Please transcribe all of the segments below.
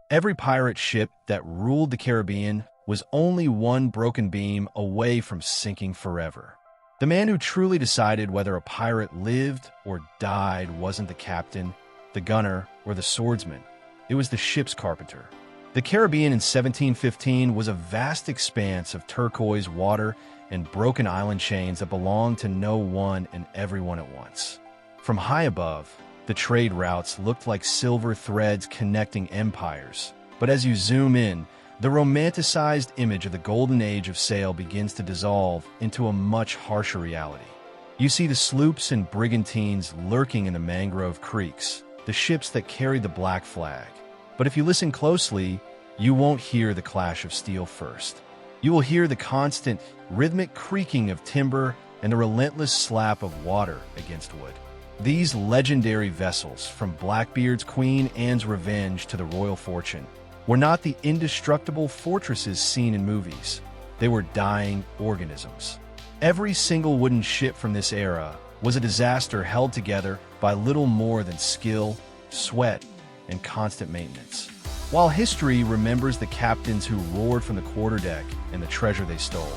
Every pirate ship that ruled the Caribbean was only one broken beam away from sinking forever. The man who truly decided whether a pirate lived or died wasn't the captain, the gunner, or the swordsman. It was the ship's carpenter. The Caribbean in 1715 was a vast expanse of turquoise water and broken island chains that belonged to no one and everyone at once. From high above, the trade routes looked like silver threads connecting empires. But as you zoom in, the romanticized image of the Golden Age of sail begins to dissolve into a much harsher reality. You see the sloops and brigantines lurking in the mangrove creeks, the ships that carried the black flag. But if you listen closely, you won't hear the clash of steel first. You will hear the constant, rhythmic creaking of timber and the relentless slap of water against wood. These legendary vessels, from Blackbeard's Queen Anne's Revenge to the Royal Fortune, were not the indestructible fortresses seen in movies. They were dying organisms. Every single wooden ship from this era was a disaster held together by little more than skill, sweat, and constant maintenance. While history remembers the captains who roared from the quarterdeck and the treasure they stole,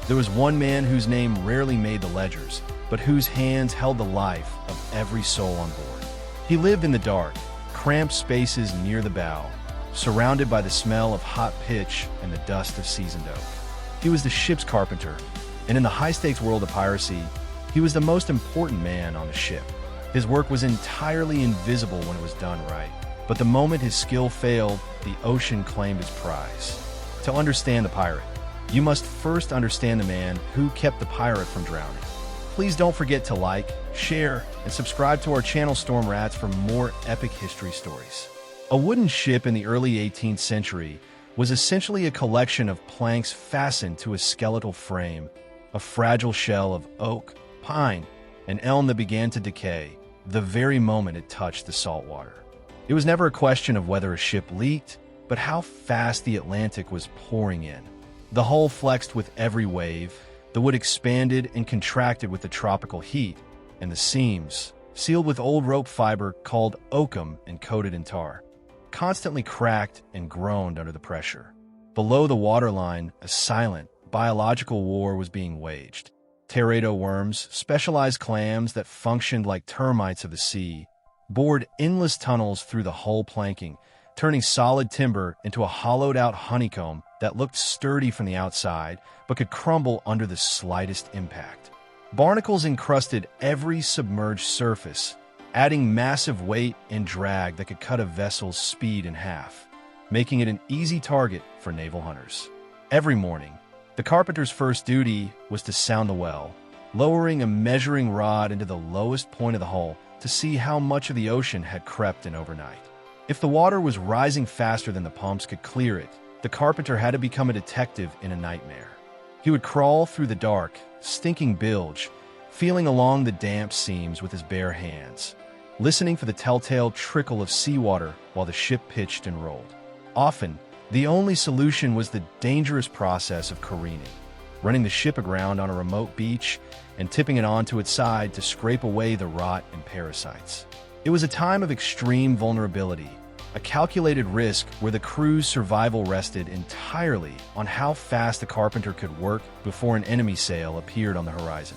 there was one man whose name rarely made the ledgers, but whose hands held the life of every soul on board. He lived in the dark, cramped spaces near the bow, surrounded by the smell of hot pitch and the dust of seasoned oak. He was the ship's carpenter, and in the high-stakes world of piracy, he was the most important man on the ship. His work was entirely invisible when it was done right, but the moment his skill failed, the ocean claimed its prize. To understand the pirate, you must first understand the man who kept the pirate from drowning. Please don't forget to like, share, and subscribe to our channel Storm Rats for more epic history stories. A wooden ship in the early 18th century was essentially a collection of planks fastened to a skeletal frame, a fragile shell of oak, pine, and elm that began to decay the very moment it touched the salt water. It was never a question of whether a ship leaked, but how fast the Atlantic was pouring in. The hull flexed with every wave, the wood expanded and contracted with the tropical heat, and the seams, sealed with old rope fiber called oakum and coated in tar, constantly cracked and groaned under the pressure. Below the waterline, a silent, biological war was being waged. Teredo worms, specialized clams that functioned like termites of the sea, bored endless tunnels through the hull planking, turning solid timber into a hollowed-out honeycomb that looked sturdy from the outside but could crumble under the slightest impact. Barnacles encrusted every submerged surface, adding massive weight and drag that could cut a vessel's speed in half, making it an easy target for naval hunters. Every morning, the carpenter's first duty was to sound the well, lowering a measuring rod into the lowest point of the hull to see how much of the ocean had crept in overnight. If the water was rising faster than the pumps could clear it, the carpenter had to become a detective in a nightmare. He would crawl through the dark, stinking bilge, feeling along the damp seams with his bare hands, listening for the telltale trickle of seawater while the ship pitched and rolled. Often, the only solution was the dangerous process of careening, running the ship aground on a remote beach and tipping it onto its side to scrape away the rot and parasites. It was a time of extreme vulnerability, a calculated risk where the crew's survival rested entirely on how fast the carpenter could work before an enemy sail appeared on the horizon.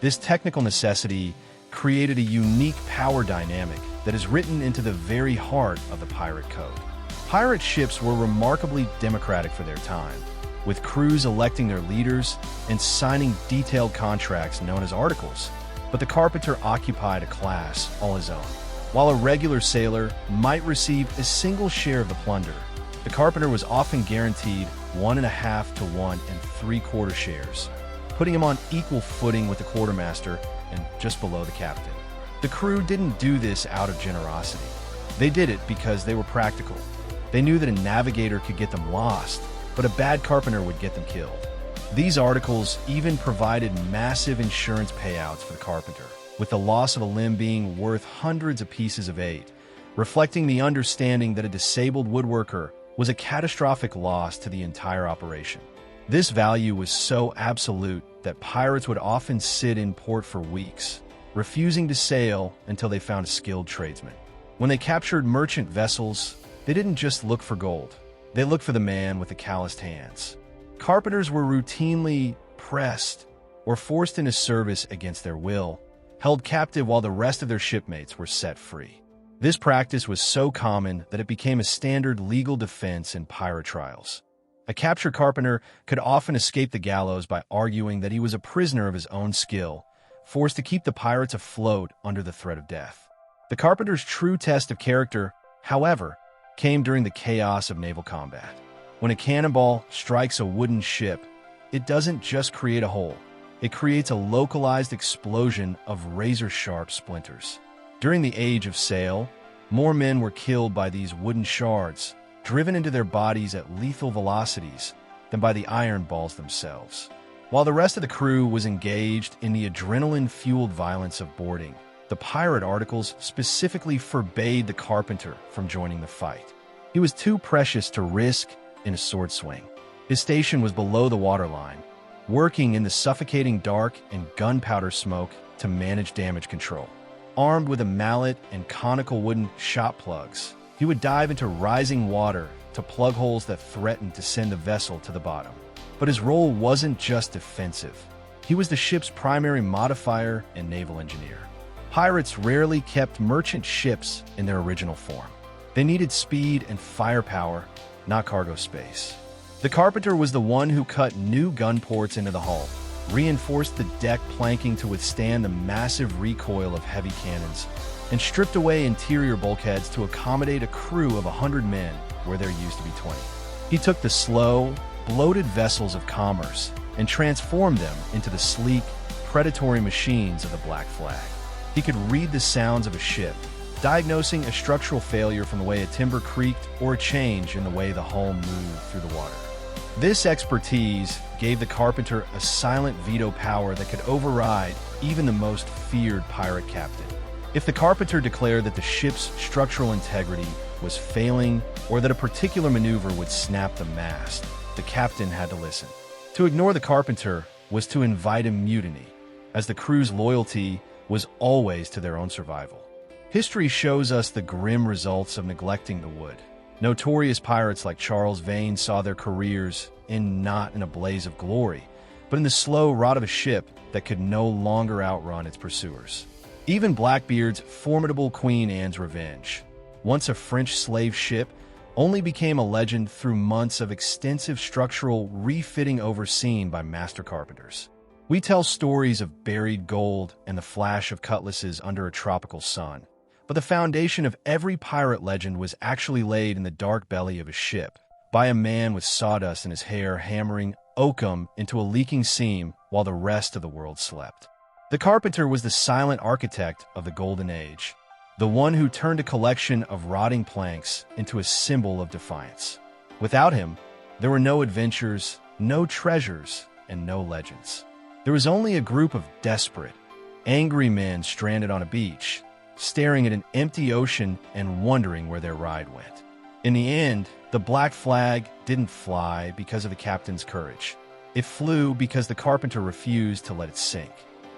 This technical necessity created a unique power dynamic that is written into the very heart of the pirate code. Pirate ships were remarkably democratic for their time, with crews electing their leaders and signing detailed contracts known as articles, but the carpenter occupied a class all his own. While a regular sailor might receive a single share of the plunder, the carpenter was often guaranteed 1.5 to 1 3/4 shares, putting him on equal footing with the quartermaster and just below the captain. The crew didn't do this out of generosity. They did it because they were practical. They knew that a navigator could get them lost, but a bad carpenter would get them killed. These articles even provided massive insurance payouts for the carpenter, with the loss of a limb being worth hundreds of pieces of eight, reflecting the understanding that a disabled woodworker was a catastrophic loss to the entire operation. This value was so absolute that pirates would often sit in port for weeks, refusing to sail until they found a skilled tradesman. When they captured merchant vessels, They didn't just look for gold. They looked for the man with the calloused hands. Carpenters were routinely pressed or forced into service against their will, held captive while the rest of their shipmates were set free. This practice was so common that it became a standard legal defense in pirate trials. A captured carpenter could often escape the gallows by arguing that he was a prisoner of his own skill, forced to keep the pirates afloat under the threat of death. The carpenter's true test of character, however, came during the chaos of naval combat. When a cannonball strikes a wooden ship, it doesn't just create a hole. It creates a localized explosion of razor-sharp splinters. During the Age of Sail, more men were killed by these wooden shards, driven into their bodies at lethal velocities, than by the iron balls themselves. While the rest of the crew was engaged in the adrenaline-fueled violence of boarding, the pirate articles specifically forbade the carpenter from joining the fight. He was too precious to risk in a sword swing. His station was below the waterline, working in the suffocating dark and gunpowder smoke to manage damage control. Armed with a mallet and conical wooden shot plugs, he would dive into rising water to plug holes that threatened to send the vessel to the bottom. But his role wasn't just defensive. He was the ship's primary modifier and naval engineer. Pirates rarely kept merchant ships in their original form. They needed speed and firepower, not cargo space. The carpenter was the one who cut new gun ports into the hull, reinforced the deck planking to withstand the massive recoil of heavy cannons, and stripped away interior bulkheads to accommodate a crew of 100 men where there used to be 20. He took the slow, bloated vessels of commerce and transformed them into the sleek, predatory machines of the Black Flag. He could read the sounds of a ship, diagnosing a structural failure from the way a timber creaked or a change in the way the hull moved through the water. This expertise gave the carpenter a silent veto power that could override even the most feared pirate captain. If the carpenter declared that the ship's structural integrity was failing or that a particular maneuver would snap the mast, the captain had to listen. To ignore the carpenter was to invite a mutiny, as the crew's loyalty was always to their own survival. History shows us the grim results of neglecting the wood. Notorious pirates like Charles Vane saw their careers not in a blaze of glory, but in the slow rot of a ship that could no longer outrun its pursuers. Even Blackbeard's formidable Queen Anne's Revenge, once a French slave ship, only became a legend through months of extensive structural refitting overseen by master carpenters. We tell stories of buried gold and the flash of cutlasses under a tropical sun, but the foundation of every pirate legend was actually laid in the dark belly of a ship, by a man with sawdust in his hair hammering oakum into a leaking seam while the rest of the world slept. The carpenter was the silent architect of the Golden Age, the one who turned a collection of rotting planks into a symbol of defiance. Without him, there were no adventures, no treasures, and no legends. There was only a group of desperate, angry men stranded on a beach, staring at an empty ocean and wondering where their ride went. In the end, the Black Flag didn't fly because of the captain's courage. It flew because the carpenter refused to let it sink.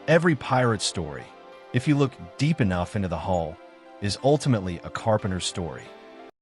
Every pirate story, if you look deep enough into the hull, is ultimately a carpenter's story.